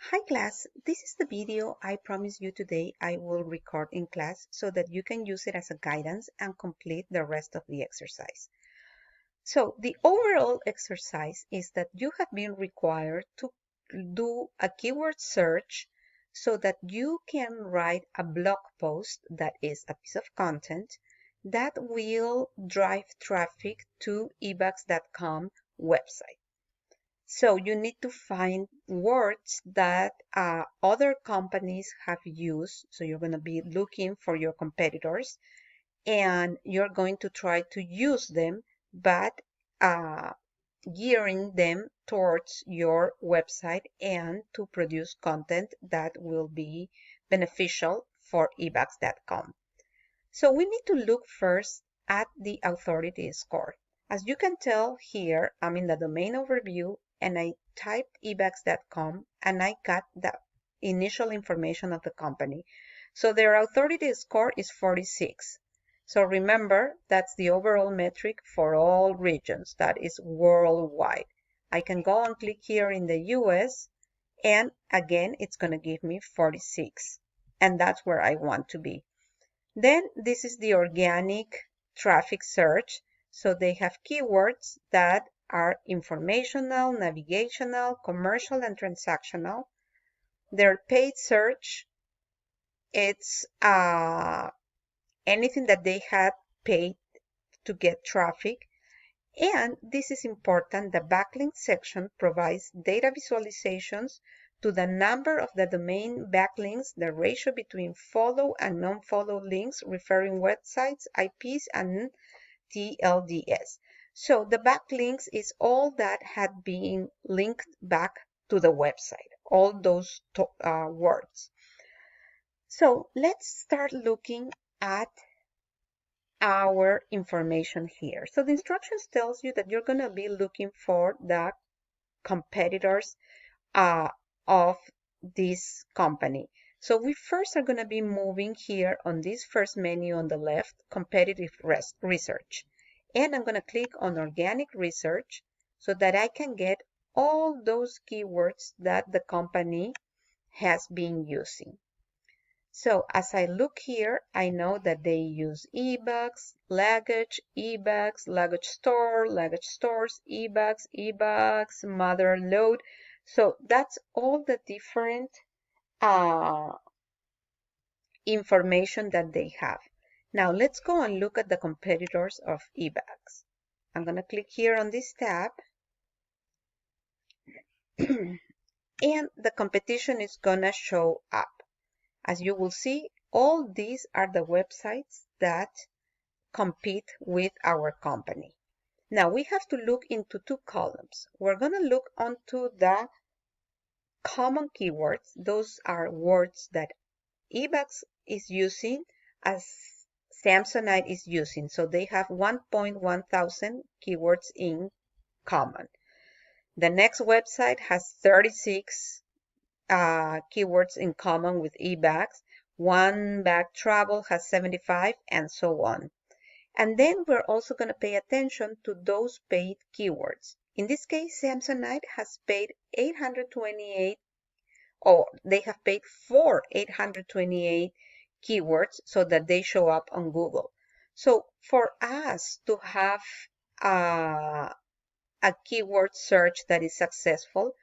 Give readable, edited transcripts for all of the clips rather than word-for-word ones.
Hi class, this is the video I promised you today I will record in class so that you can use it as a guidance and complete the rest of the exercise. So the overall exercise is that you have been required to do a keyword search so that you can write a blog post that is a piece of content that will drive traffic to ebucks.com website. So you need to find words that other companies have used. So you're going to be looking for your competitors and you're going to try to use them, but gearing them towards your website and to produce content that will be beneficial for ebucks.com. So we need to look first at the authority score. As you can tell here, I'm in the domain overview and I typed ebucks.com and I got the initial information of the company. So their authority score is 46. So remember, that's the overall metric for all regions. That is worldwide. I can go and click here in the US and again, it's going to give me 46. And that's where I want to be. Then this is the organic traffic search. So they have keywords that are informational, navigational, commercial, and transactional. Their paid search, it's anything that they had paid to get traffic. And this is important, the backlink section provides data visualizations to the number of the domain backlinks, the ratio between follow and non-follow links, referring websites, IPs, and TLDS. So the backlinks is all that had been linked back to the website, all those words. So let's start looking at our information here. So the instructions tells you that you're going to be looking for the competitors of this company. So we first are going to be moving here on this first menu on the left, competitive research. And I'm going to click on organic research so that I can get all those keywords that the company has been using. So as I look here, I know that they use eBucks, luggage, eBucks, luggage store, luggage stores, eBucks, eBucks, mother load. So that's all the different information that they have. Now let's go and look at the competitors of eBucks. I'm going to click here on this tab. And the competition is going to show up. As you will see, all these are the websites that compete with our company. Now we have to look into two columns. We're going to look onto the common keywords. Those are words that eBucks is using as Samsonite is using. So they have 1,100 keywords in common. The next website has 36 keywords in common with eBucks. One bag travel has 75 and so on. And then we're also going to pay attention to those paid keywords. In this case, Samsonite has paid 828, or they have paid for 828 keywords so that they show up on Google. So for us to have a keyword search that is successful,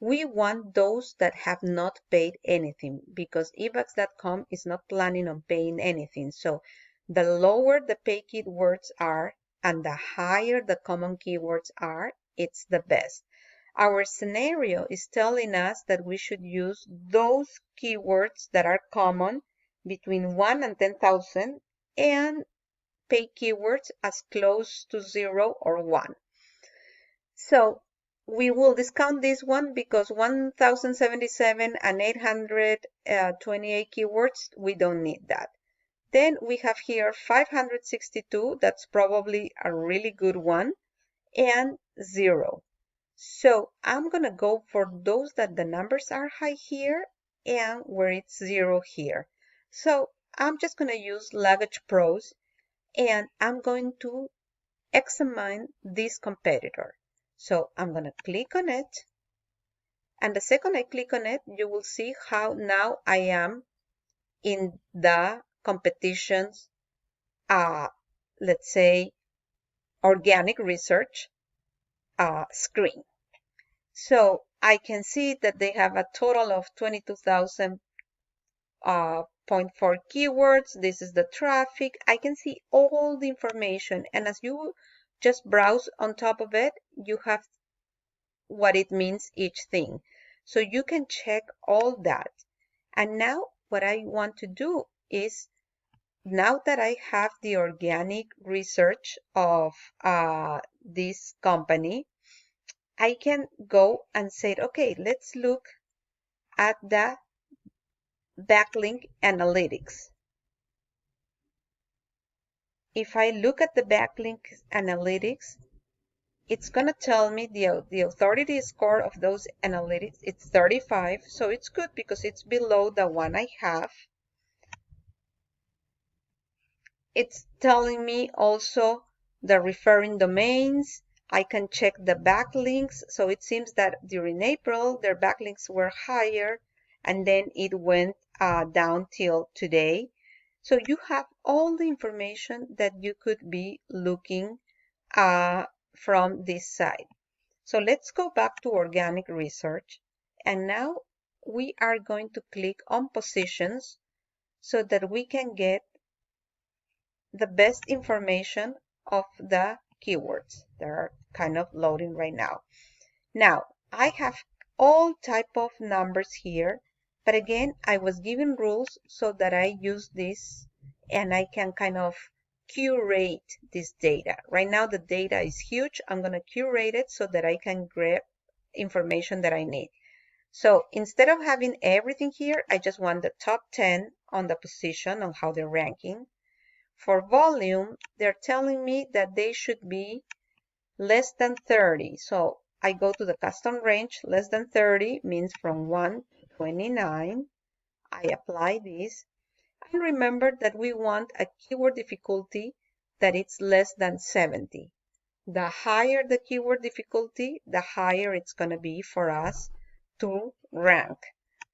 we want those that have not paid anything because ebucks.com is not planning on paying anything. So the lower the paid keywords are and the higher the common keywords are, it's the best. Our scenario is telling us that we should use those keywords that are common between 1 and 10,000 and paid keywords as close to 0 or 1. So we will discount this one because 1,077 and 828 keywords, we don't need that. Then we have here 562, that's probably a really good one, and 0. So I'm going to go for those that the numbers are high here and where it's 0 here. So I'm just going to use Luggage Pros and I'm going to examine this competitor. So I'm going to click on it And the second I click on it, you will see how now I am in the competitions, let's say, organic research screen. So I can see that they have a total of 22,000 0.4 keywords. This is the traffic. I can see all the information. And as you just browse on top of it, you have what it means each thing. So you can check all that. And now what I want to do is, now that I have the organic research of this company, I can go and say, okay, let's look at the backlink analytics. If I look at the backlink analytics, it's going to tell me the authority score of those analytics. It's 35, so it's good because it's below the one I have. It's telling me also the referring domains. I can check the backlinks. So it seems that during April, their backlinks were higher, and then it went down till today. So you have all the information that you could be looking from this side. So let's go back to organic research. And now we are going to click on positions so that we can get the best information of the keywords. They're kind of loading right now. Now, I have all type of numbers here, but again, I was given rules so that I use this and I can kind of curate this data. Right now, the data is huge. I'm going to curate it so that I can grab information that I need. So instead of having everything here, I just want the top 10 on the position on how they're ranking. For volume, they're telling me that they should be less than 30. So I go to the custom range. Less than 30 means from 1 to 29. I apply this. And remember that we want a keyword difficulty that it's less than 70. The higher the keyword difficulty, the higher it's going to be for us to rank.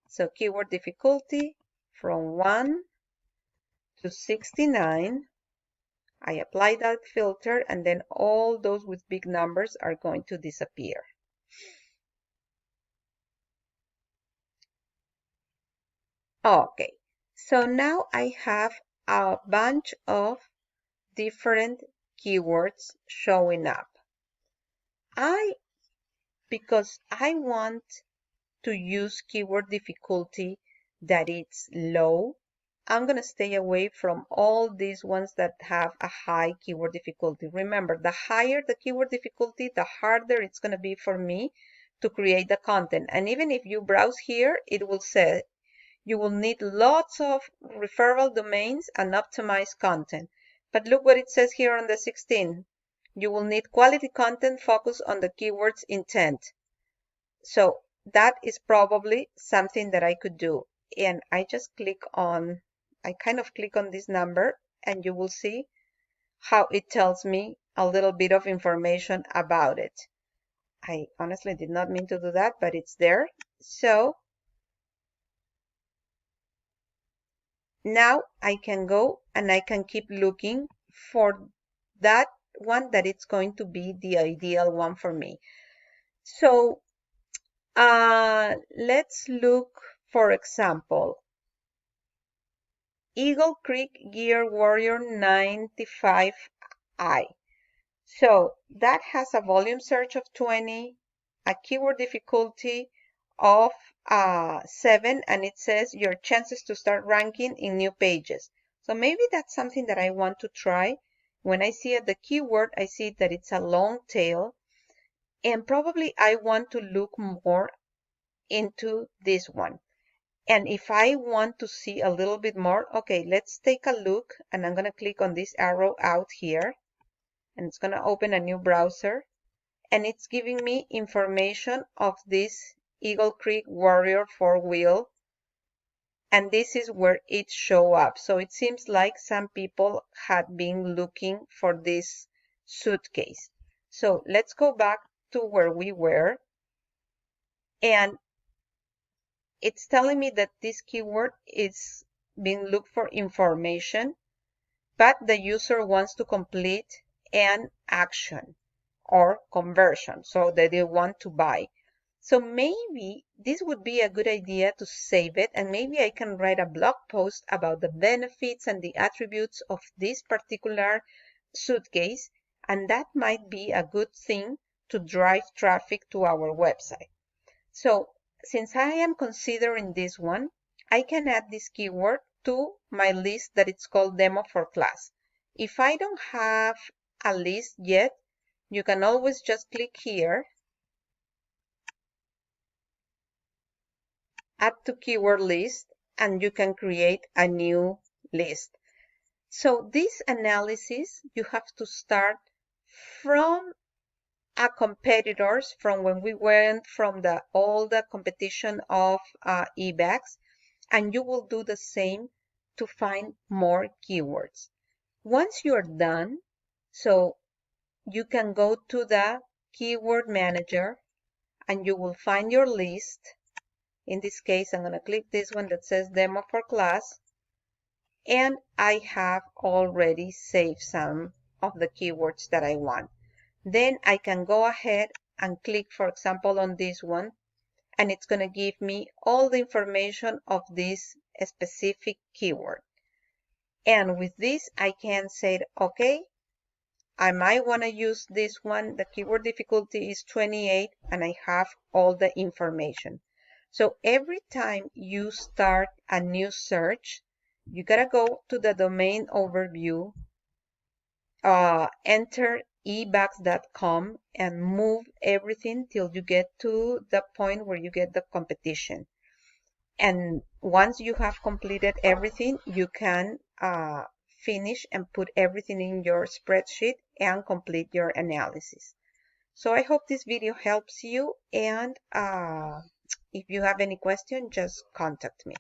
So keyword difficulty from 1 to 69. I apply that filter, and then all those with big numbers are going to disappear. Okay, so now I have a bunch of different keywords showing up. Because I want to use keyword difficulty that it's low, I'm going to stay away from all these ones that have a high keyword difficulty. Remember, the higher the keyword difficulty, the harder it's going to be for me to create the content. And even if you browse here, it will say you will need lots of referral domains and optimized content. But look what it says here on the 16. You will need quality content focused on the keyword's intent. So that is probably something that I could do. And I just click on, I kind of click on this number, and you will see how it tells me a little bit of information about it. I honestly did not mean to do that, but it's there. So now I can go and I can keep looking for that one that it's going to be the ideal one for me. So let's look, for example, Eagle Creek Gear Warrior 95i. So that has a volume search of 20, a keyword difficulty of 7, and it says your chances to start ranking in new pages. So maybe that's something that I want to try. When I see the keyword, I see that it's a long tail, and probably I want to look more into this one. And if I want to see a little bit more, okay, let's take a look, and I'm going to click on this arrow out here, and it's going to open a new browser, and it's giving me information of this Eagle Creek Warrior 4-wheel, and this is where it show up. So it seems like some people had been looking for this suitcase. So let's go back to where we were, and it's telling me that this keyword is being looked for information, but the user wants to complete an action or conversion, so that they want to buy. So maybe this would be a good idea to save it, and maybe I can write a blog post about the benefits and the attributes of this particular suitcase, and that might be a good thing to drive traffic to our website. So since I am considering this one, I can add this keyword to my list that it's called demo for class. If I don't have a list yet, you can always just click here, add to keyword list, and you can create a new list. So this analysis, you have to start from a competitors, from when we went from all the competition of eBags, and you will do the same to find more keywords. Once you're done, so you can go to the keyword manager and you will find your list. In this case, I'm going to click this one that says demo for class, and I have already saved some of the keywords that I want. Then I can go ahead and click, for example, on this one, and it's going to give me all the information of this specific keyword. And with this, I can say, okay, I might want to use this one. The keyword difficulty is 28, and I have all the information. So every time you start a new search, you gotta go to the domain overview, enter ebags.com, and move everything till you get to the point where you get the competition. And once you have completed everything, you can finish and put everything in your spreadsheet and complete your analysis. So I hope this video helps you, and if you have any question, just contact me.